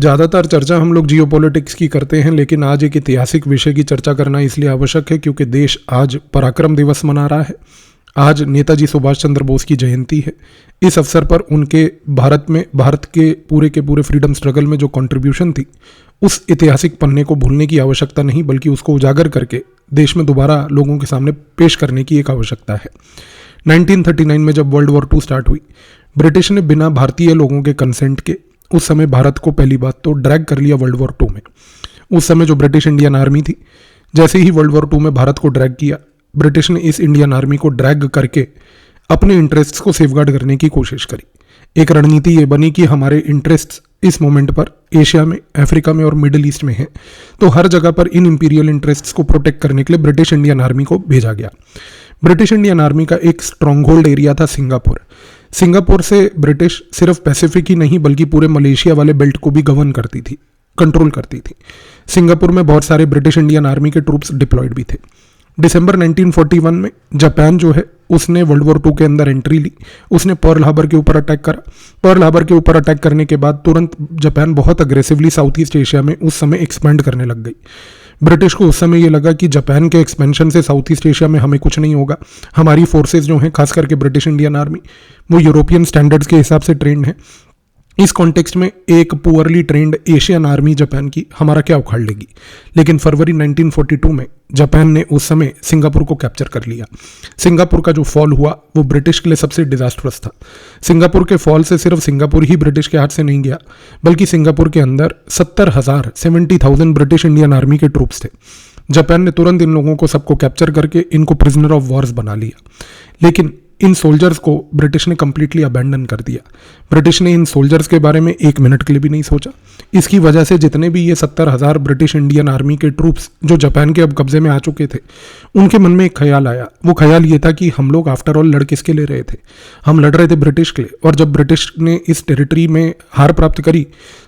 ज़्यादातर चर्चा हम लोग जियोपॉलिटिक्स की करते हैं, लेकिन आज एक ऐतिहासिक विषय की चर्चा करना इसलिए आवश्यक है क्योंकि देश आज पराक्रम दिवस मना रहा है। आज नेताजी सुभाष चंद्र बोस की जयंती है। इस अवसर पर उनके भारत के पूरे फ्रीडम स्ट्रगल में जो कंट्रीब्यूशन थी, उस ऐतिहासिक पन्ने को भूलने की आवश्यकता नहीं, बल्कि उसको उजागर करके देश में दोबारा लोगों के सामने पेश करने की एक आवश्यकता है। 1939 में जब वर्ल्ड वॉर 2 स्टार्ट हुई, ब्रिटिश ने बिना भारतीय लोगों के कंसेंट के उस समय भारत को पहली बात तो ड्रैग कर लिया वर्ल्ड वॉर 2 में। उस समय जो ब्रिटिश इंडियन आर्मी थी, जैसे ही वर्ल्ड वॉर 2 में भारत को ड्रैग किया, ब्रिटिश ने इस इंडियन आर्मी को ड्रैग करके अपने इंटरेस्ट्स को सेफगार्ड करने की कोशिश करी। एक रणनीति ये बनी कि हमारे इंटरेस्ट्स इस मोमेंट पर एशिया में, अफ्रीका में और मिडिल ईस्ट में हैं, तो हर जगह पर इन इंपीरियल इंटरेस्ट्स को प्रोटेक्ट करने के लिए ब्रिटिश इंडियन आर्मी को भेजा गया। ब्रिटिश इंडियन आर्मी का एक स्ट्रॉन्ग होल्ड एरिया था सिंगापुर। सिंगापुर से ब्रिटिश सिर्फ पैसिफिक ही नहीं बल्कि पूरे मलेशिया वाले बेल्ट को भी गवर्न करती थी, कंट्रोल करती थी। सिंगापुर में बहुत सारे ब्रिटिश इंडियन आर्मी के ट्रूप्स डिप्लॉयड भी थे। दिसंबर 1941 में जापान जो है उसने वर्ल्ड वॉर 2 के अंदर एंट्री ली। उसने पर्ल हार्बर के ऊपर अटैक करा। पर्ल हार्बर के ऊपर अटैक करने के बाद तुरंत जापान बहुत अग्रेसिवली साउथ ईस्ट एशिया में उस समय एक्सपेंड करने लग गई। ब्रिटिश को उस समय ये लगा कि जापान के एक्सपेंशन से साउथ ईस्ट एशिया में हमें कुछ नहीं होगा। हमारी फोर्सेज जो हैं, खास करके ब्रिटिश इंडियन आर्मी, वो यूरोपियन स्टैंडर्ड्स के हिसाब से ट्रेंड है। इस कॉन्टेक्स्ट में एक poorly trend Asian army Japan की हमारा क्या उखाड़ लेगी। लेकिन फरवरी 1942 में जापान ने उस समय सिंगापुर को कैप्चर कर लिया। सिंगापुर का जो फॉल हुआ वो ब्रिटिश के लिए सबसे डिजास्टरस था। सिंगापुर के फॉल से सिर्फ सिंगापुर ही ब्रिटिश के हाथ से नहीं गया, बल्कि सिंगापुर के अंदर 70,000 ब्रिटिश इंडियन आर्मी के ट्रूप्स थे। जापान ने तुरंत इन लोगों को सबको कैप्चर करके इनको प्रिजनर ऑफ वॉर्स बना लिया। लेकिन इन सोल्जर्स को ब्रिटिश ने कंप्लीटली अबैंडन कर दिया। ब्रिटिश ने इन सोल्जर्स के बारे में एक मिनट के लिए भी नहीं सोचा। इसकी वजह से जितने भी ये 70,000 ब्रिटिश इंडियन आर्मी के ट्रूप्स जो जापान के अब कब्जे में आ चुके थे, उनके मन में एक ख्याल आया। वो ख्याल ये था कि हम लोग आफ्टर ऑल लड़ किसके ले रहे थे? हम लड़ रहे थे ब्रिटिश के लिए। और जब ब्रिटिश ने इस टेरिटरी में हार प्राप्त करी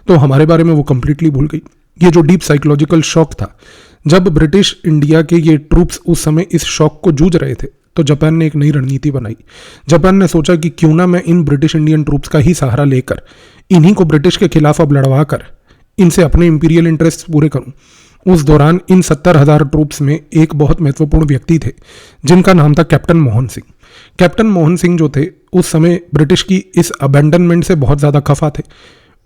तो हमारे बारे में वो कंप्लीटली भूल गई। ये जो डीप साइकोलॉजिकल शॉक था, जब ब्रिटिश इंडिया के ये ट्रूप्स उस समय इस शॉक को जूझ रहे थे, तो जापान ने एक नई रणनीति बनाई। जापान ने सोचा कि क्यों ना मैं इन ब्रिटिश इंडियन ट्रूप्स का ही सहारा लेकर इन्हीं को ब्रिटिश के खिलाफ अब लड़वा कर इनसे अपने इंपीरियल इंटरेस्ट पूरे करूं। उस दौरान इन 70,000 ट्रूप्स में एक बहुत महत्वपूर्ण व्यक्ति थे जिनका नाम था कैप्टन मोहन सिंह। कैप्टन मोहन सिंह जो थे उस समय ब्रिटिश की इस अबैंडनमेंट से बहुत ज़्यादा खफा थे।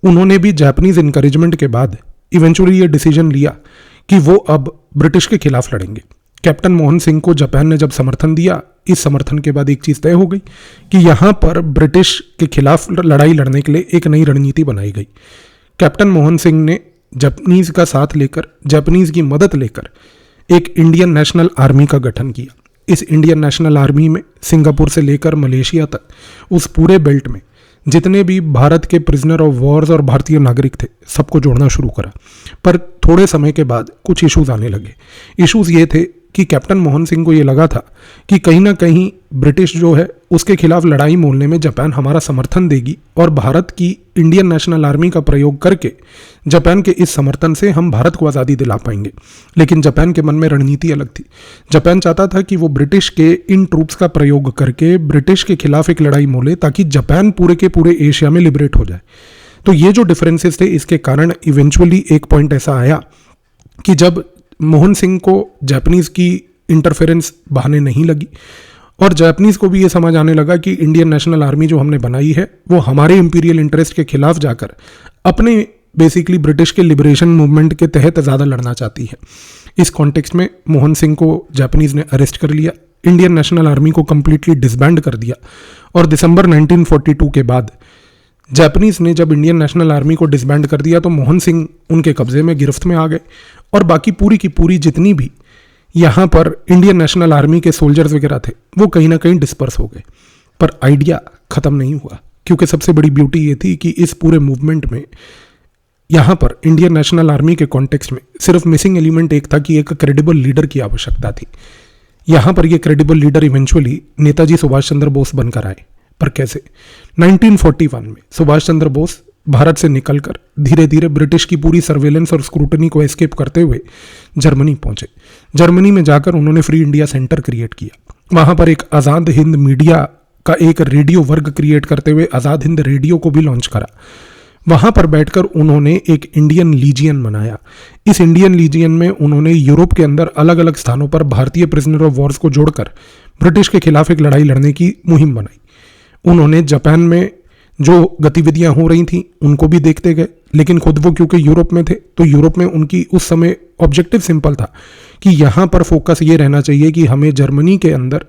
उन्होंने भी जापानीज इंकरेजमेंट के बाद इवेंचुअली ये डिसीजन लिया कि वो अब ब्रिटिश के खिलाफ लड़ेंगे। कैप्टन मोहन सिंह को जापान ने जब समर्थन दिया, इस समर्थन के बाद एक चीज तय हो गई कि यहां पर ब्रिटिश के खिलाफ लड़ाई लड़ने के लिए एक नई रणनीति बनाई गई। कैप्टन मोहन सिंह ने जापानीज का साथ लेकर, जापानीज की मदद लेकर एक इंडियन नेशनल आर्मी का गठन किया। इस इंडियन नेशनल आर्मी में सिंगापुर से लेकर मलेशिया तक उस पूरे बेल्ट में जितने भी भारत के प्रिजनर ऑफ वॉर्स और भारतीय नागरिक थे, सबको जोड़ना शुरू करा। पर थोड़े समय के बाद कुछ इश्यूज आने लगे। इश्यूज ये थे कि कैप्टन मोहन सिंह को ये लगा था कि कहीं ना कहीं ब्रिटिश जो है उसके खिलाफ लड़ाई मोलने में जापान हमारा समर्थन देगी और भारत की इंडियन नेशनल आर्मी का प्रयोग करके जापान के इस समर्थन से हम भारत को आज़ादी दिला पाएंगे। लेकिन जापान के मन में रणनीति अलग थी। जापान चाहता था कि वो ब्रिटिश के इन ट्रूप्स का प्रयोग करके ब्रिटिश के खिलाफ एक लड़ाई मोले ताकि जापान पूरे के पूरे एशिया में लिबरेट हो जाए। तो ये जो डिफरेंसेस थे, इसके कारण इवेंचुअली एक पॉइंट ऐसा आया कि जब मोहन सिंह को जापानीज की इंटरफेरेंस बहाने नहीं लगी और जापानीज को भी ये समझ आने लगा कि इंडियन नेशनल आर्मी जो हमने बनाई है वो हमारे इंपीरियल इंटरेस्ट के खिलाफ जाकर अपने बेसिकली ब्रिटिश के लिबरेशन मूवमेंट के तहत ज़्यादा लड़ना चाहती है। इस कॉन्टेक्स्ट में मोहन सिंह को जापानीज ने अरेस्ट कर लिया, इंडियन नेशनल आर्मी को कंप्लीटली डिसबैंड कर दिया और दिसंबर 1942 के बाद जापानीज ने जब इंडियन नेशनल आर्मी को डिसबैंड कर दिया तो मोहन सिंह उनके कब्जे में, गिरफ्त में आ गए और बाकी पूरी की पूरी जितनी भी यहाँ पर इंडियन नेशनल आर्मी के सोल्जर्स वगैरह थे वो कहीं ना कहीं डिस्पर्स हो गए। पर आइडिया ख़त्म नहीं हुआ, क्योंकि सबसे बड़ी ब्यूटी ये थी कि इस पूरे मूवमेंट में यहाँ पर इंडियन नेशनल आर्मी के कॉन्टेक्स्ट में सिर्फ मिसिंग एलिमेंट एक था कि एक क्रेडिबल लीडर की आवश्यकता थी। यहाँ पर ये credible leader eventually Netaji Subhash Chandra Bose बनकर आए। पर कैसे? 1941 में सुभाष चंद्र बोस भारत से निकलकर धीरे धीरे ब्रिटिश की पूरी सर्वेलेंस और स्क्रूटनी को एस्केप करते हुए जर्मनी पहुंचे। जर्मनी में जाकर उन्होंने फ्री इंडिया सेंटर क्रिएट किया। वहां पर एक आज़ाद हिंद मीडिया का एक रेडियो वर्ग क्रिएट करते हुए आज़ाद हिंद रेडियो को भी लॉन्च करा। वहां पर बैठकर उन्होंने एक इंडियन लीजियन बनाया। इस इंडियन लीजियन में उन्होंने यूरोप के अंदर अलग अलग स्थानों पर भारतीय प्रिजनर ऑफ वॉर्स को जोड़कर ब्रिटिश के खिलाफ एक लड़ाई लड़ने की मुहिम बनाई। उन्होंने जापान में जो गतिविधियां हो रही थी उनको भी देखते गए, लेकिन खुद वो क्योंकि यूरोप में थे तो यूरोप में उनकी उस समय ऑब्जेक्टिव सिंपल था कि यहाँ पर फोकस ये रहना चाहिए कि हमें जर्मनी के अंदर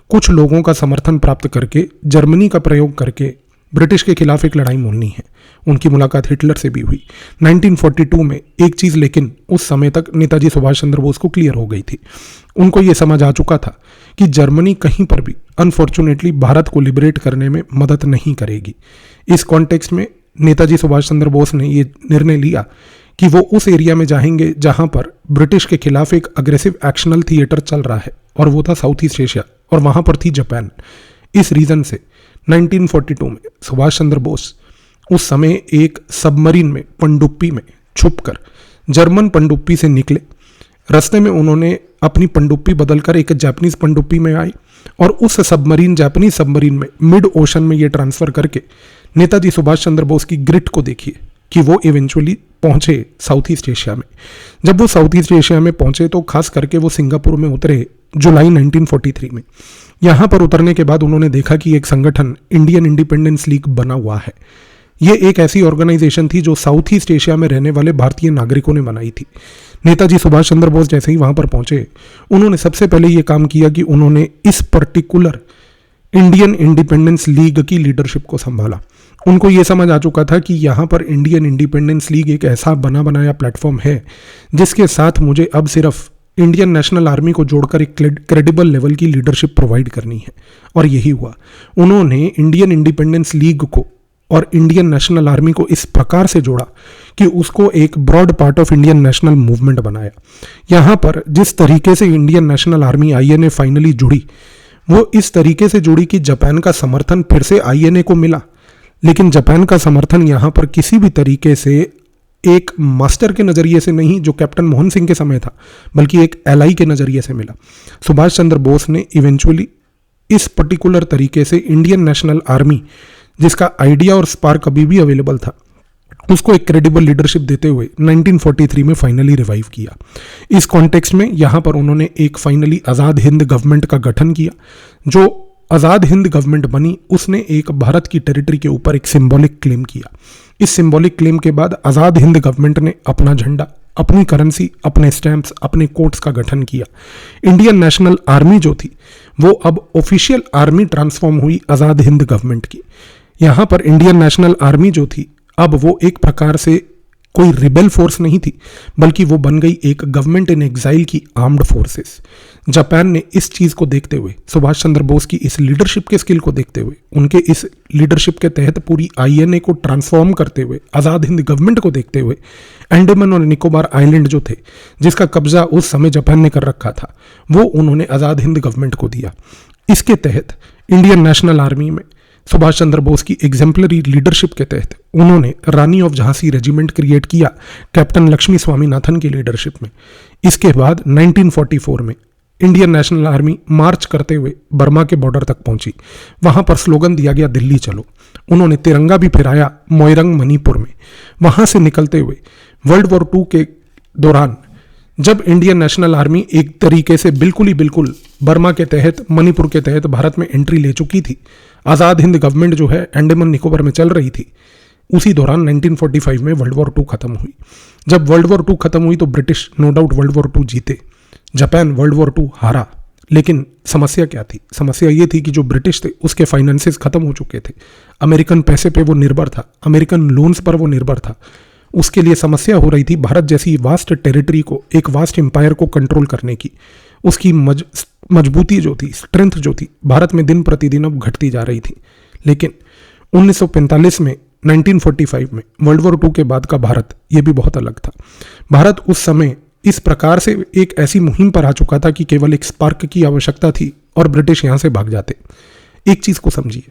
कुछ लोगों का समर्थन प्राप्त करके जर्मनी का प्रयोग करके ब्रिटिश के खिलाफ एक लड़ाई मोलनी है। उनकी मुलाकात हिटलर से भी हुई 1942 में। एक चीज़ लेकिन उस समय तक नेताजी सुभाष चंद्र बोस को क्लियर हो गई थी, उनको ये समझ आ चुका था कि जर्मनी कहीं पर भी अनफॉर्चुनेटली भारत को लिबरेट करने में मदद नहीं करेगी। इस कॉन्टेक्स्ट में नेताजी सुभाष चंद्र बोस ने ये निर्णय लिया कि वो उस एरिया में जाएंगे जहां पर ब्रिटिश के खिलाफ एक अग्रेसिव एक्शनल थिएटर चल रहा है, और वो था साउथ ईस्ट एशिया, और वहां पर थी जापान। इस रीजन से 1942 में सुभाष चंद्र बोस उस समय एक सबमरीन में पनडुब्बी में छुपकर जर्मन पनडुब्बी से निकले। रास्ते में उन्होंने अपनी पनडुब्बी बदलकर एक जापानीज पनडुब्बी में आए और उस सबमरीन जापानीज सबमरीन में मिड ओशन में ये ट्रांसफर करके नेताजी सुभाष चंद्र बोस की ग्रिट को देखिए कि वो इवेंचुअली पहुंचे साउथ ईस्ट एशिया में। जब वो साउथ ईस्ट एशिया में पहुंचे तो खास करके वो सिंगापुर में उतरे जुलाई 1943 में। यहाँ पर उतरने के बाद उन्होंने देखा कि एक संगठन इंडियन इंडिपेंडेंस लीग बना हुआ है। ये एक ऐसी ऑर्गेनाइजेशन थी जो साउथ ईस्ट एशिया में रहने वाले भारतीय नागरिकों ने बनाई थी। नेताजी सुभाष चंद्र बोस जैसे ही वहां पर पहुंचे, उन्होंने सबसे पहले ये काम किया कि उन्होंने इस पर्टिकुलर इंडियन इंडिपेंडेंस लीग की लीडरशिप को संभाला। उनको ये समझ आ चुका था कि यहाँ पर इंडियन इंडिपेंडेंस लीग एक ऐसा बना बनाया प्लेटफॉर्म है जिसके साथ मुझे अब सिर्फ इंडियन नेशनल आर्मी को जोड़कर एक क्रेडिबल लेवल की लीडरशिप प्रोवाइड करनी है, और यही हुआ। उन्होंने इंडियन इंडिपेंडेंस लीग को और इंडियन नेशनल आर्मी को इस प्रकार से जोड़ा कि उसको एक broad part of Indian national movement बनाया। यहाँ पर जिस तरीके से Indian national army INA finally जुड़ी, वो इस तरीके से जुड़ी कि जापान का समर्थन फिर से आईएनए को मिला, लेकिन जापान का समर्थन यहाँ पर किसी भी तरीके से एक मास्टर के नज़रिए से नहीं जो कैप्टन मोहन सिंह के समय था, बल्कि एक एलाई के नज़रिए से मिला। सुभाष चंद्र बोस ने इवेंचुअली इस पर्टिकुलर तरीके से इंडियन नेशनल आर्मी, जिसका आइडिया और स्पार्क अभी भी अवेलेबल था, उसको एक क्रेडिबल लीडरशिप देते हुए 1943 में फाइनली रिवाइव किया। इस कॉन्टेक्स्ट में यहाँ पर उन्होंने एक फाइनली आज़ाद हिंद गवर्नमेंट का गठन किया। जो आज़ाद हिंद गवर्नमेंट बनी उसने एक भारत की टेरिटरी के ऊपर एक सिंबॉलिक क्लेम किया। इस सिंबॉलिक क्लेम के बाद आज़ाद हिंद गवर्नमेंट ने अपना झंडा, अपनी करेंसी, अपने स्टैंप्स, अपने कोर्ट्स का गठन किया। इंडियन नेशनल आर्मी जो थी वो अब ऑफिशियल आर्मी ट्रांसफॉर्म हुई आज़ाद हिंद गवर्नमेंट की। यहाँ पर इंडियन नेशनल आर्मी जो थी अब वो एक प्रकार से कोई रिबेल फोर्स नहीं थी, बल्कि वो बन गई एक गवर्नमेंट इन एग्जाइल की आर्म्ड फोर्सेस। जापान ने इस चीज़ को देखते हुए, सुभाष चंद्र बोस की इस लीडरशिप के स्किल को देखते हुए, उनके इस लीडरशिप के तहत पूरी आईएनए को ट्रांसफॉर्म करते हुए, आज़ाद हिंद गवर्नमेंट को देखते हुए, अंडमान और निकोबार आइलैंड जो थे जिसका कब्जा उस समय जापान ने कर रखा था, वो उन्होंने आज़ाद हिंद गवर्नमेंट को दिया। इसके तहत इंडियन नेशनल आर्मी में सुभाष चंद्र बोस की एग्जेम्पलरी लीडरशिप के तहत उन्होंने रानी ऑफ झांसी रेजिमेंट क्रिएट किया कैप्टन लक्ष्मी स्वामीनाथन की लीडरशिप में। इसके बाद 1944 में इंडियन नेशनल आर्मी मार्च करते हुए बर्मा के बॉर्डर तक पहुंची। वहां पर स्लोगन दिया गया दिल्ली चलो। उन्होंने तिरंगा भी फहराया मोइरंग मणिपुर में। वहां से निकलते हुए वर्ल्ड वॉर II के दौरान जब इंडियन नेशनल आर्मी एक तरीके से बिल्कुल बर्मा के तहत, मणिपुर के तहत भारत में एंट्री ले चुकी थी, आज़ाद हिंद गवर्नमेंट जो है अंडमान निकोबार में चल रही थी, उसी दौरान 1945 में वर्ल्ड वॉर II खत्म हुई। जब वर्ल्ड वॉर II खत्म हुई तो British no doubt world war II जीते, जापान वर्ल्ड वॉर II हारा। लेकिन समस्या क्या थी? समस्या ये थी कि जो ब्रिटिश थे उसके फाइनेंसेस खत्म हो चुके थे, अमेरिकन पैसे पे वो निर्भर था, अमेरिकन लोन्स पर वो निर्भर था। उसके लिए समस्या हो रही थी भारत जैसी वास्ट टेरिटरी को, एक वास्ट एम्पायर को कंट्रोल करने की। उसकी मजबूती जो थी, स्ट्रेंथ जो थी, भारत में दिन प्रतिदिन अब घटती जा रही थी। लेकिन 1945 में, 1945 में वर्ल्ड वॉर II के बाद का भारत ये भी बहुत अलग था। भारत उस समय इस प्रकार से एक ऐसी मुहिम पर आ चुका था कि केवल एक स्पार्क की आवश्यकता थी और ब्रिटिश यहाँ से भाग जाते। एक चीज़ को समझिए,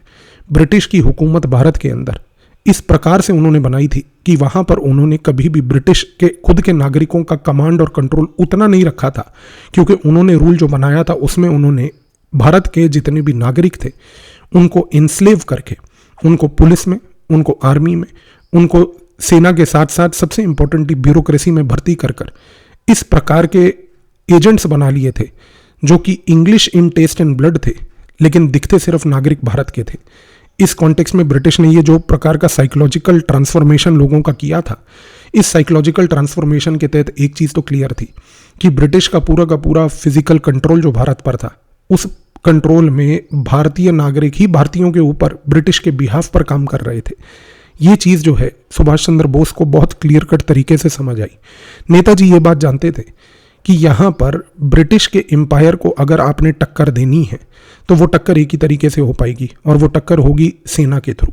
ब्रिटिश की हुकूमत भारत के अंदर इस प्रकार से उन्होंने बनाई थी कि वहाँ पर उन्होंने कभी भी ब्रिटिश के खुद के नागरिकों का कमांड और कंट्रोल उतना नहीं रखा था, क्योंकि उन्होंने रूल जो बनाया था उसमें उन्होंने भारत के जितने भी नागरिक थे उनको इंस्लेव करके, उनको पुलिस में, उनको आर्मी में, उनको सेना के साथ साथ सबसे इंपॉर्टेंटली ब्यूरोक्रेसी में भर्ती कर कर इस प्रकार के एजेंट्स बना लिए थे जो कि English in taste and blood थे, लेकिन दिखते सिर्फ नागरिक भारत के थे। इस कॉन्टेक्स्ट में ब्रिटिश ने ये जो प्रकार का साइकोलॉजिकल ट्रांसफॉर्मेशन लोगों का किया था, इस साइकोलॉजिकल ट्रांसफॉर्मेशन के तहत एक चीज़ तो क्लियर थी कि ब्रिटिश का पूरा फिजिकल कंट्रोल जो भारत पर था, उस कंट्रोल में भारतीय नागरिक ही भारतीयों के ऊपर ब्रिटिश के बिहाफ पर काम कर रहे थे। ये चीज़ जो है सुभाष चंद्र बोस को बहुत क्लियर कट तरीके से समझ आई। नेताजी ये बात जानते थे कि यहाँ पर ब्रिटिश के एम्पायर को अगर आपने टक्कर देनी है तो वो टक्कर एक ही तरीके से हो पाएगी और वो टक्कर होगी सेना के थ्रू,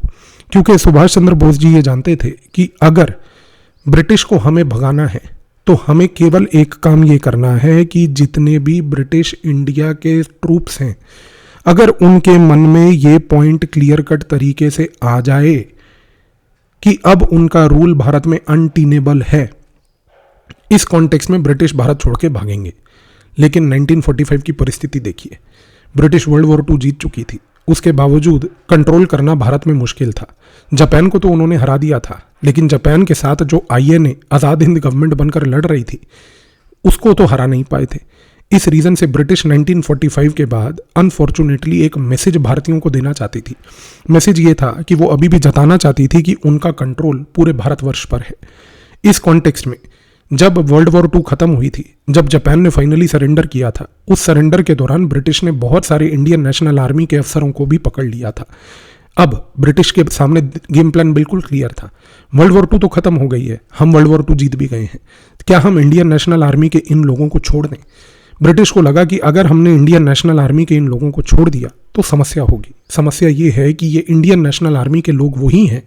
क्योंकि सुभाष चंद्र बोस जी ये जानते थे कि अगर ब्रिटिश को हमें भगाना है तो हमें केवल एक काम ये करना है कि जितने भी ब्रिटिश इंडिया के ट्रूप्स हैं, अगर उनके मन में ये पॉइंट क्लियर कट तरीके से आ जाए कि अब उनका रूल भारत में अनटीनेबल है, इस कॉन्टेक्स्ट में ब्रिटिश भारत छोड़ के भागेंगे। लेकिन 1945 की परिस्थिति देखिए, ब्रिटिश वर्ल्ड वॉर 2 जीत चुकी थी, उसके बावजूद कंट्रोल करना भारत में मुश्किल था। जापान को तो उन्होंने हरा दिया था, लेकिन जापान के साथ जो आईएनए आज़ाद हिंद गवर्नमेंट बनकर लड़ रही थी, उसको तो हरा नहीं पाए थे। इस रीज़न से ब्रिटिश 1945 के बाद अनफॉर्चुनेटली एक मैसेज भारतीयों को देना चाहती थी। मैसेज ये था कि वो अभी भी जताना चाहती थी कि उनका कंट्रोल पूरे भारतवर्ष पर है। इस कॉन्टेक्स्ट में जब वर्ल्ड वॉर 2 खत्म हुई थी, जब जापान ने फाइनली सरेंडर किया था, उस सरेंडर के दौरान ब्रिटिश ने बहुत सारे इंडियन नेशनल आर्मी के अफसरों को भी पकड़ लिया था। अब ब्रिटिश के सामने गेम प्लान बिल्कुल क्लियर था। वर्ल्ड वॉर 2 तो खत्म हो गई है, हम वर्ल्ड वॉर 2 जीत भी गए हैं, क्या हम इंडियन नेशनल आर्मी के इन लोगों को छोड़ दें? ब्रिटिश को लगा कि अगर हमने इंडियन नेशनल आर्मी के इन लोगों को छोड़ दिया तो समस्या होगी। समस्या ये है कि ये इंडियन नेशनल आर्मी के लोग वही हैं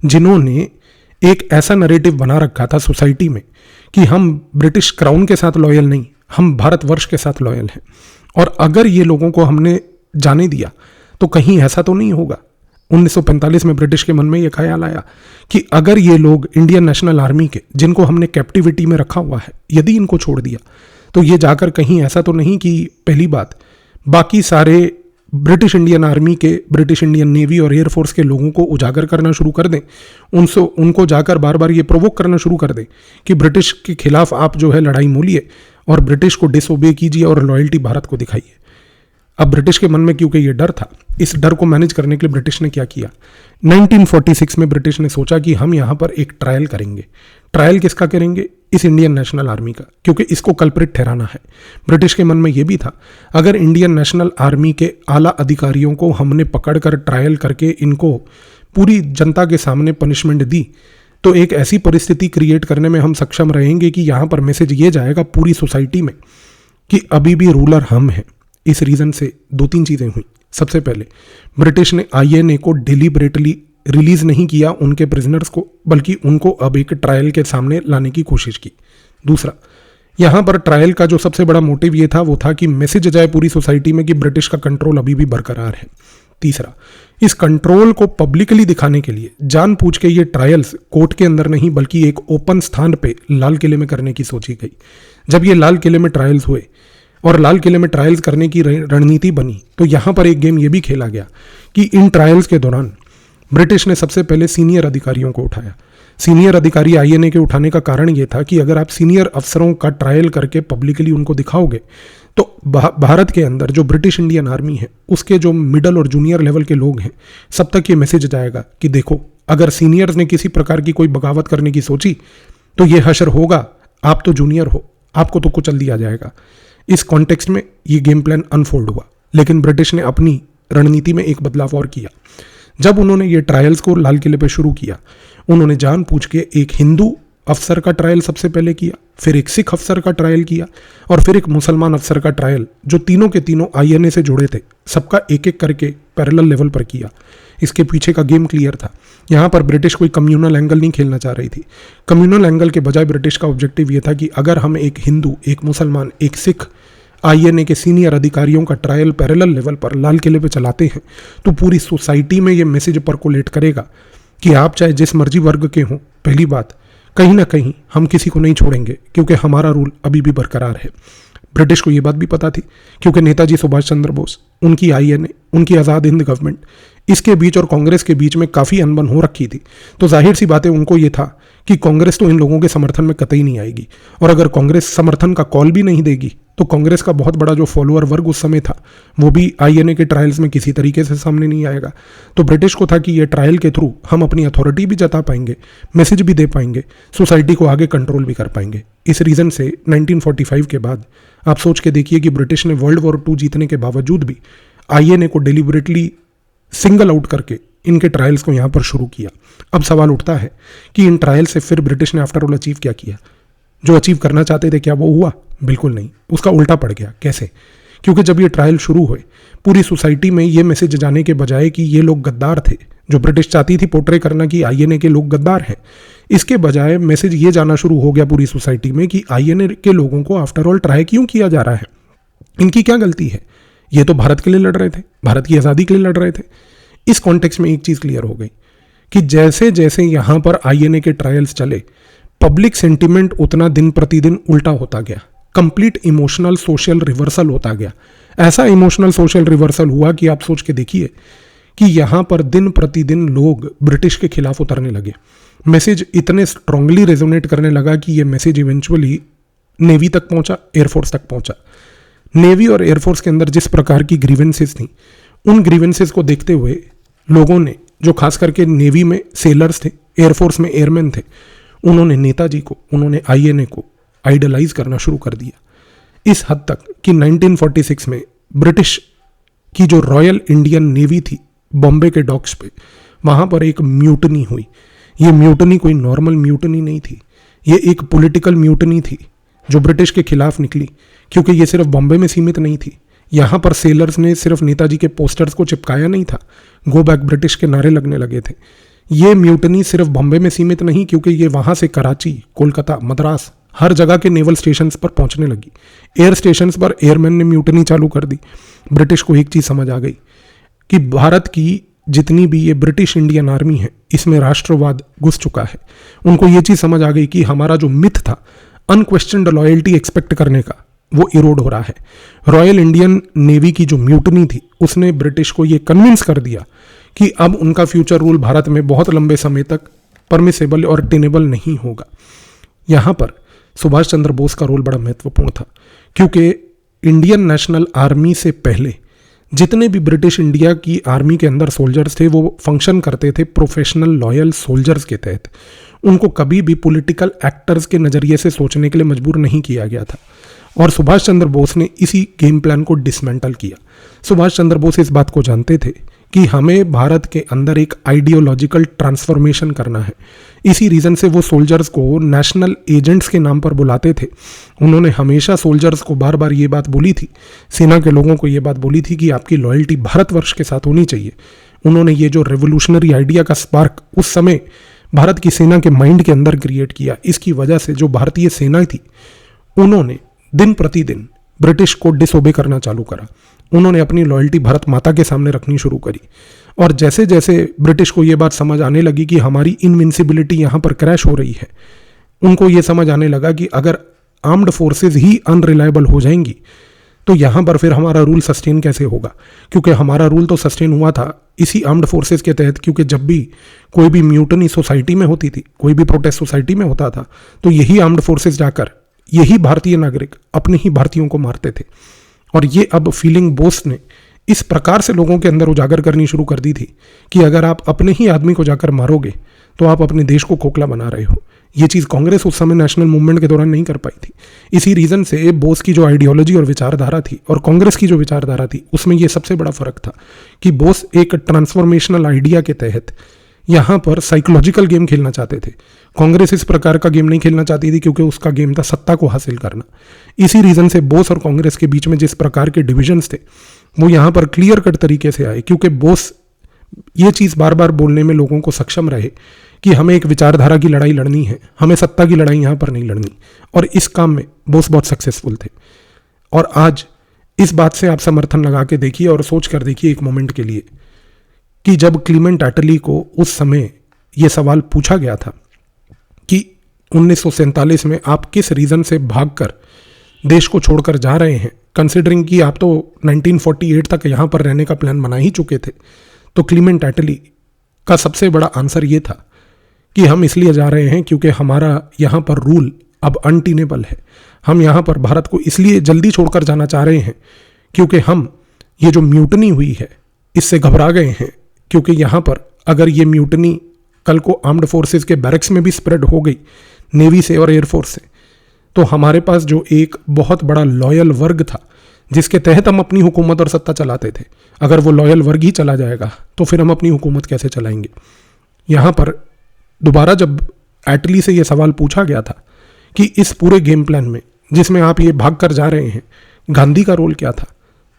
जिन्होंने एक ऐसा नरेटिव बना रखा था सोसाइटी में कि हम ब्रिटिश क्राउन के साथ लॉयल नहीं, हम भारतवर्ष के साथ लॉयल हैं। और अगर ये लोगों को हमने जाने दिया तो कहीं ऐसा तो नहीं होगा। 1945 में ब्रिटिश के मन में ये ख्याल आया कि अगर ये लोग इंडियन नेशनल आर्मी के, जिनको हमने कैप्टिविटी में रखा हुआ है, यदि इनको छोड़ दिया तो ये जाकर कहीं ऐसा तो नहीं कि पहली बात बाकी सारे ब्रिटिश इंडियन आर्मी के, ब्रिटिश इंडियन नेवी और एयरफोर्स के लोगों को उजागर करना शुरू कर दें, उनको जाकर बार बार ये प्रोवोक करना शुरू कर दें कि ब्रिटिश के खिलाफ आप जो है लड़ाई मोलिए और ब्रिटिश को डिसोबे कीजिए और लॉयल्टी भारत को दिखाइए। अब ब्रिटिश के मन में क्योंकि ये डर था, इस डर को मैनेज करने के लिए ब्रिटिश ने क्या किया, 1946 में ब्रिटिश ने सोचा कि हम यहाँ पर एक ट्रायल करेंगे। ट्रायल किसका करेंगे? इस इंडियन नेशनल आर्मी का, क्योंकि इसको कल्प्रिट ठहराना है। ब्रिटिश के मन में ये भी था, अगर इंडियन नेशनल आर्मी के आला अधिकारियों को हमने पकड़कर ट्रायल करके इनको पूरी जनता के सामने पनिशमेंट दी तो एक ऐसी परिस्थिति क्रिएट करने में हम सक्षम रहेंगे कि यहाँ पर मैसेज ये जाएगा पूरी सोसाइटी में कि अभी भी रूलर हम हैं। इस रीज़न से 2-3 चीज़ें हुई। सबसे पहले ब्रिटिश ने आईएनए को डिलिबरेटली रिलीज़ नहीं किया उनके प्रिजनर्स को, बल्कि उनको अब एक ट्रायल के सामने लाने की कोशिश की। दूसरा, यहाँ पर ट्रायल का जो सबसे बड़ा मोटिव ये था वो था कि मैसेज जाए पूरी सोसाइटी में कि ब्रिटिश का कंट्रोल अभी भी बरकरार है। तीसरा, इस कंट्रोल को पब्लिकली दिखाने के लिए जानबूझ के ये ट्रायल्स कोर्ट के अंदर नहीं बल्कि एक ओपन स्थान पे लाल किले में करने की सोची गई। जब ये लाल किले में ट्रायल्स हुए और लाल किले में ट्रायल्स करने की रणनीति बनी तो यहाँ पर एक गेम ये भी खेला गया कि इन ट्रायल्स के दौरान ब्रिटिश ने सबसे पहले सीनियर अधिकारियों को उठाया। सीनियर अधिकारी आईएनए के उठाने का कारण ये था कि अगर आप सीनियर अफसरों का ट्रायल करके पब्लिकली उनको दिखाओगे तो भारत के अंदर जो ब्रिटिश इंडियन आर्मी है उसके जो मिडल और जूनियर लेवल के लोग हैं सब तक ये मैसेज जाएगा कि देखो, अगर सीनियर्स ने किसी प्रकार की कोई बगावत करने की सोची तो ये हशर होगा, आप तो जूनियर हो, आपको तो कुचल दिया जाएगा। इस कॉन्टेक्स्ट में ये गेम प्लान अनफोल्ड हुआ, लेकिन ब्रिटिश ने अपनी रणनीति में एक बदलाव और किया। जब उन्होंने ये ट्रायल्स को लाल किले पे शुरू किया, उन्होंने जानबूझ के एक हिंदू अफसर का ट्रायल सबसे पहले किया, फिर एक सिख अफसर का ट्रायल किया और फिर एक मुसलमान अफसर का ट्रायल, जो तीनों के तीनों आईएनए से जुड़े थे, सबका एक एक करके पैरेलल लेवल पर किया। इसके पीछे का गेम क्लियर था। यहाँ पर ब्रिटिश कोई कम्युनल एंगल नहीं खेलना चाह रही थी। कम्युनल एंगल के बजाय ब्रिटिश का ऑब्जेक्टिव ये था कि अगर हम एक हिंदू, एक मुसलमान, एक सिख आईएनए के सीनियर अधिकारियों का ट्रायल पैरेलल लेवल पर लाल किले पे चलाते हैं तो पूरी सोसाइटी में ये मैसेज परकोलेट करेगा कि आप चाहे जिस मर्जी वर्ग के हों, पहली बात कहीं ना कहीं हम किसी को नहीं छोड़ेंगे क्योंकि हमारा रूल अभी भी बरकरार है। ब्रिटिश को ये बात भी पता थी, क्योंकि नेताजी सुभाष चंद्र बोस, उनकी आईएनए, उनकी आज़ाद हिंद गवर्नमेंट, इसके बीच और कांग्रेस के बीच में काफ़ी अनबन हो रखी थी। तो जाहिर सी बात है, उनको ये था कि कांग्रेस तो इन लोगों के समर्थन में कतई नहीं आएगी, और अगर कांग्रेस समर्थन का कॉल भी नहीं देगी तो कांग्रेस का बहुत बड़ा जो फॉलोअर वर्ग उस समय था वो भी आईएनए के ट्रायल्स में किसी तरीके से सामने नहीं आएगा। तो ब्रिटिश को था कि ये ट्रायल के थ्रू हम अपनी अथॉरिटी भी जता पाएंगे, मैसेज भी दे पाएंगे, सोसाइटी को आगे कंट्रोल भी कर पाएंगे। इस रीज़न से 1945 के बाद आप सोच के देखिए कि ब्रिटिश ने वर्ल्ड वॉर 2 जीतने के बावजूद भी आईएनए को डेलिबरेटली सिंगल आउट करके इनके ट्रायल्स को यहाँ पर शुरू किया। अब सवाल उठता है कि इन ट्रायल से फिर ब्रिटिश ने आफ्टर ऑल अचीव क्या किया? जो अचीव करना चाहते थे क्या वो हुआ? बिल्कुल नहीं, उसका उल्टा पड़ गया। कैसे? क्योंकि जब ये ट्रायल शुरू हुए, पूरी सोसाइटी में ये मैसेज जाने के बजाय कि ये लोग गद्दार थे, जो ब्रिटिश चाहती थी पोर्ट्रे करना कि आईएनए के लोग गद्दार हैं, इसके बजाय मैसेज ये जाना शुरू हो गया पूरी सोसाइटी में कि आईएनए के लोगों को आफ्टर ऑल ट्राई क्यों किया जा रहा है, इनकी क्या गलती है? ये तो भारत के लिए लड़ रहे थे, भारत की आज़ादी के लिए लड़ रहे थे। इस कॉन्टेक्स्ट में एक चीज़ क्लियर हो गई कि जैसे जैसे यहाँ पर आईएनए के ट्रायल्स चले, पब्लिक सेंटिमेंट उतना दिन प्रतिदिन उल्टा होता गया, कंप्लीट इमोशनल सोशल रिवर्सल होता गया। ऐसा इमोशनल सोशल रिवर्सल हुआ कि आप सोच के देखिए कि यहाँ पर दिन प्रतिदिन लोग ब्रिटिश के खिलाफ उतरने लगे। मैसेज इतने स्ट्रांगली रेजोनेट करने लगा कि ये मैसेज इवेंचुअली नेवी तक पहुँचा, एयरफोर्स तक पहुँचा। नेवी और एयरफोर्स के अंदर जिस प्रकार की ग्रीवेंसेस थी, उन ग्रीवेंसेस को देखते हुए लोगों ने, जो खास करके नेवी में सेलर्स थे, एयरफोर्स में एयरमैन थे, उन्होंने नेताजी को, उन्होंने आईएनए को आइडलाइज करना शुरू कर दिया। इस हद तक कि 1946 में ब्रिटिश की जो रॉयल इंडियन नेवी थी बॉम्बे के डॉक्स पे, वहाँ पर एक म्यूटनी हुई। ये म्यूटनी कोई नॉर्मल म्यूटनी नहीं थी, ये एक पॉलिटिकल म्यूटनी थी जो ब्रिटिश के खिलाफ निकली, क्योंकि ये सिर्फ बॉम्बे में सीमित नहीं थी। यहाँ पर सेलर्स ने सिर्फ नेताजी के पोस्टर्स को चिपकाया नहीं था, गो बैक ब्रिटिश के नारे लगने लगे थे। ये म्यूटनी सिर्फ बॉम्बे में सीमित नहीं, क्योंकि ये वहाँ से कराची, कोलकाता, मद्रास, हर जगह के नेवल स्टेशंस पर पहुँचने लगी। एयर स्टेशंस पर एयरमैन ने म्यूटनी चालू कर दी। ब्रिटिश को एक चीज़ समझ आ गई कि भारत की जितनी भी ये ब्रिटिश इंडियन आर्मी है, इसमें राष्ट्रवाद घुस चुका है। उनको ये चीज़ समझ आ गई कि हमारा जो मिथ था अनक्वेश्चनड लॉयल्टी एक्सपेक्ट करने का, वो इरोड हो रहा है। रॉयल इंडियन नेवी की जो म्यूटनी थी, उसने ब्रिटिश को ये कन्विंस कर दिया कि अब उनका फ्यूचर रूल भारत में बहुत लंबे समय तक परमिसेबल और टेनेबल नहीं होगा। यहाँ पर सुभाष चंद्र बोस का रोल बड़ा महत्वपूर्ण था, क्योंकि इंडियन नेशनल आर्मी से पहले जितने भी ब्रिटिश इंडिया की आर्मी के अंदर सोल्जर्स थे, वो फंक्शन करते थे प्रोफेशनल लॉयल सोल्जर्स के तहत। उनको कभी भी पॉलिटिकल एक्टर्स के नज़रिए से सोचने के लिए मजबूर नहीं किया गया था, और सुभाष चंद्र बोस ने इसी गेम प्लान को डिसमेंटल किया। सुभाष चंद्र बोस इस बात को जानते थे कि हमें भारत के अंदर एक आइडियोलॉजिकल ट्रांसफॉर्मेशन करना है। इसी रीज़न से वो सोल्जर्स को नेशनल एजेंट्स के नाम पर बुलाते थे। उन्होंने हमेशा सोल्जर्स को बार बार ये बात बोली थी, सेना के लोगों को ये बात बोली थी कि आपकी लॉयल्टी भारतवर्ष के साथ होनी चाहिए। उन्होंने ये जो रेवोल्यूशनरी आइडिया का स्पार्क उस समय भारत की सेना के माइंड के अंदर क्रिएट किया, इसकी वजह से जो भारतीय सेना थी, उन्होंने दिन प्रतिदिन ब्रिटिश को डिसोबे करना चालू करा। उन्होंने अपनी लॉयल्टी भारत माता के सामने रखनी शुरू करी, और जैसे जैसे ब्रिटिश को ये बात समझ आने लगी कि हमारी इनविंसिबिलिटी यहाँ पर क्रैश हो रही है, उनको ये समझ आने लगा कि अगर आर्म्ड फोर्सेस ही अनरिलायबल हो जाएंगी तो यहाँ पर फिर हमारा रूल सस्टेन कैसे होगा। क्योंकि हमारा रूल तो सस्टेन हुआ था इसी आर्म्ड फोर्सेस के तहत, क्योंकि जब भी कोई भी म्यूटनी सोसाइटी में होती थी, कोई भी प्रोटेस्ट सोसाइटी में होता था, तो यही आर्म्ड फोर्सेस जाकर यही भारतीय नागरिक अपने ही भारतीयों को मारते थे। और ये अब फीलिंग बोस ने इस प्रकार से लोगों के अंदर उजागर करनी शुरू कर दी थी कि अगर आप अपने ही आदमी को जाकर मारोगे तो आप अपने देश को खोखला बना रहे हो। ये चीज़ कांग्रेस उस समय नेशनल मूवमेंट के दौरान नहीं कर पाई थी। इसी रीज़न से बोस की जो आइडियोलॉजी और विचारधारा थी और कांग्रेस की जो विचारधारा थी, उसमें ये सबसे बड़ा फर्क था कि बोस एक ट्रांसफॉर्मेशनल आइडिया के तहत यहाँ पर साइकोलॉजिकल गेम खेलना चाहते थे। कांग्रेस इस प्रकार का गेम नहीं खेलना चाहती थी, क्योंकि उसका गेम था सत्ता को हासिल करना। इसी रीज़न से बोस और कांग्रेस के बीच में जिस प्रकार के डिविजन्स थे, वो यहाँ पर क्लियर कट तरीके से आए, क्योंकि बोस ये चीज़ बार बार बोलने में लोगों को सक्षम रहे कि हमें एक विचारधारा की लड़ाई लड़नी है, हमें सत्ता की लड़ाई यहाँ पर नहीं लड़नी। और इस काम में बोस बहुत सक्सेसफुल थे। और आज इस बात से आप समर्थन लगा के देखिए और सोच कर देखिए एक मोमेंट के लिए कि जब क्लीमेंट एटली को उस समय ये सवाल पूछा गया था कि 1947 में आप किस रीज़न से भागकर देश को छोड़कर जा रहे हैं, कंसिडरिंग कि आप तो 1948 तक यहाँ पर रहने का प्लान बना ही चुके थे, तो क्लीमेंट एटली का सबसे बड़ा आंसर ये था कि हम इसलिए जा रहे हैं क्योंकि हमारा यहाँ पर रूल अब अनटीनेबल है। हम यहाँ पर भारत को इसलिए जल्दी छोड़कर जाना चाह रहे हैं क्योंकि हम ये जो म्यूटनी हुई है इससे घबरा गए हैं, क्योंकि यहाँ पर अगर ये म्यूटनी कल को आर्म्ड फोर्सेस के बैरक्स में भी स्प्रेड हो गई, नेवी से और एयरफोर्स से, तो हमारे पास जो एक बहुत बड़ा लॉयल वर्ग था जिसके तहत हम अपनी हुकूमत और सत्ता चलाते थे, अगर वो लॉयल वर्ग ही चला जाएगा तो फिर हम अपनी हुकूमत कैसे चलाएंगे। यहाँ पर दोबारा जब एटली से ये सवाल पूछा गया था कि इस पूरे गेम प्लान में जिसमें आप ये भाग कर जा रहे हैं, गांधी का रोल क्या था,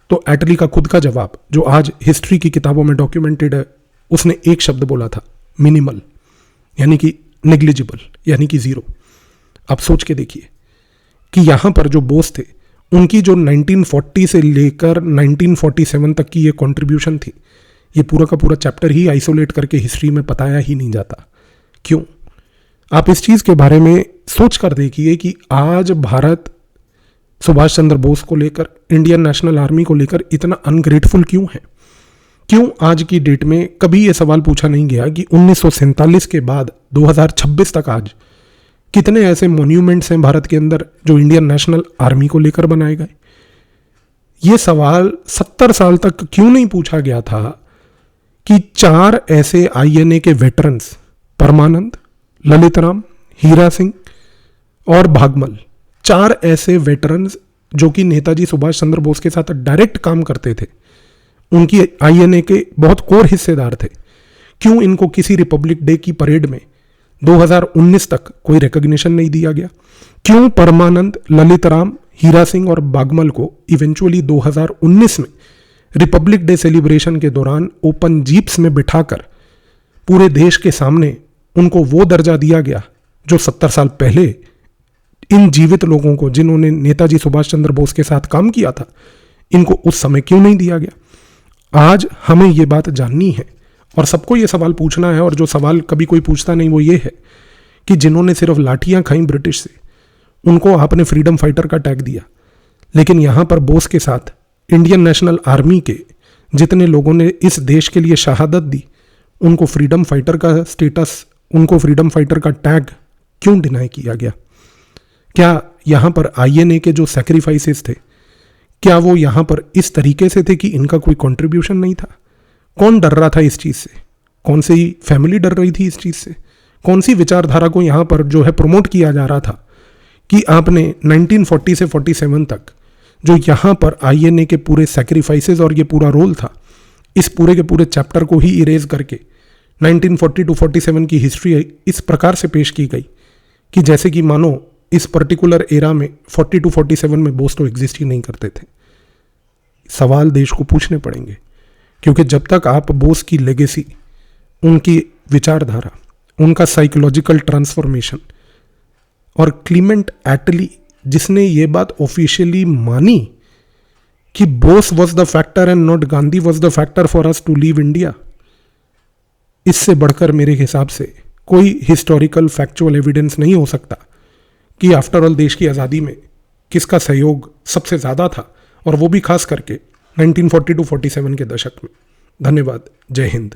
तो एटली का खुद का जवाब जो आज हिस्ट्री की किताबों में डॉक्यूमेंटेड है, उसने एक शब्द बोला था, मिनिमल, यानी कि नेग्लिजिबल, यानी कि जीरो। आप सोच के देखिए कि यहाँ पर जो बोस थे उनकी जो 1940 से लेकर 1947 तक की ये कंट्रीब्यूशन थी, ये पूरा का पूरा चैप्टर ही आइसोलेट करके हिस्ट्री में बताया ही नहीं जाता। क्यों? आप इस चीज़ के बारे में सोच कर देखिए कि आज भारत सुभाष चंद्र बोस को लेकर, इंडियन नेशनल आर्मी को लेकर इतना अनग्रेटफुल क्यों है? क्यों आज की डेट में कभी ये सवाल पूछा नहीं गया कि 1947 के बाद 2026 तक आज कितने ऐसे मॉन्यूमेंट्स हैं भारत के अंदर जो इंडियन नेशनल आर्मी को लेकर बनाए गए? ये सवाल 70 साल तक क्यों नहीं पूछा गया था कि 4 ऐसे आईएनए के वेटरन्स, परमानंद, ललितराम, हीरा सिंह और भागमल, 4 ऐसे वेटरन्स जो कि नेताजी सुभाष चंद्र बोस के साथ डायरेक्ट काम करते थे, उनकी आईएनए के बहुत कोर हिस्सेदार थे, क्यों इनको किसी रिपब्लिक डे की परेड में 2019 तक कोई रिकॉग्निशन नहीं दिया गया? क्यों परमानंद, ललितराम, हीरा सिंह और बागमल को इवेंचुअली 2019 में रिपब्लिक डे सेलिब्रेशन के दौरान ओपन जीप्स में बिठाकर पूरे देश के सामने उनको वो दर्जा दिया गया जो 70 साल पहले इन जीवित लोगों को, जिन्होंने नेताजी सुभाष चंद्र बोस के साथ काम किया था, इनको उस समय क्यों नहीं दिया गया? आज हमें ये बात जाननी है और सबको ये सवाल पूछना है। और जो सवाल कभी कोई पूछता नहीं वो ये है कि जिन्होंने सिर्फ लाठियां खाई ब्रिटिश से, उनको आपने फ्रीडम फाइटर का टैग दिया, लेकिन यहाँ पर बोस के साथ इंडियन नेशनल आर्मी के जितने लोगों ने इस देश के लिए शहादत दी, उनको फ्रीडम फाइटर का स्टेटस, उनको फ्रीडम फाइटर का टैग क्यों डिनाई किया गया? क्या यहाँ पर आईएनए के जो सैक्रिफाइसेस थे, क्या वो यहाँ पर इस तरीके से थे कि इनका कोई कंट्रीब्यूशन नहीं था? कौन डर रहा था इस चीज़ से? कौन सी फैमिली डर रही थी इस चीज़ से? कौन सी विचारधारा को यहाँ पर जो है प्रमोट किया जा रहा था कि आपने 1940 से 47 तक जो यहाँ पर आईएनए के पूरे सैक्रिफाइसेस और ये पूरा रोल था, इस पूरे के पूरे चैप्टर को ही इरेज करके 1940 टू 47 की हिस्ट्री इस प्रकार से पेश की गई कि जैसे कि मानो इस पर्टिकुलर एरा में 40 टू 47 में बोस तो एग्जिस्ट ही नहीं करते थे। सवाल देश को पूछने पड़ेंगे, क्योंकि जब तक आप बोस की लेगेसी, उनकी विचारधारा, उनका साइकोलॉजिकल ट्रांसफॉर्मेशन और क्लीमेंट एटली जिसने ये बात ऑफिशियली मानी कि Bose was the factor and not Gandhi was the factor for us to leave India, इससे बढ़कर मेरे हिसाब से कोई हिस्टोरिकल फैक्चुअल एविडेंस नहीं हो सकता कि आफ्टर ऑल देश की आज़ादी में किसका सहयोग सबसे ज़्यादा था, और वो भी खास करके 1940 टू 47 के दशक में। धन्यवाद। जय हिंद।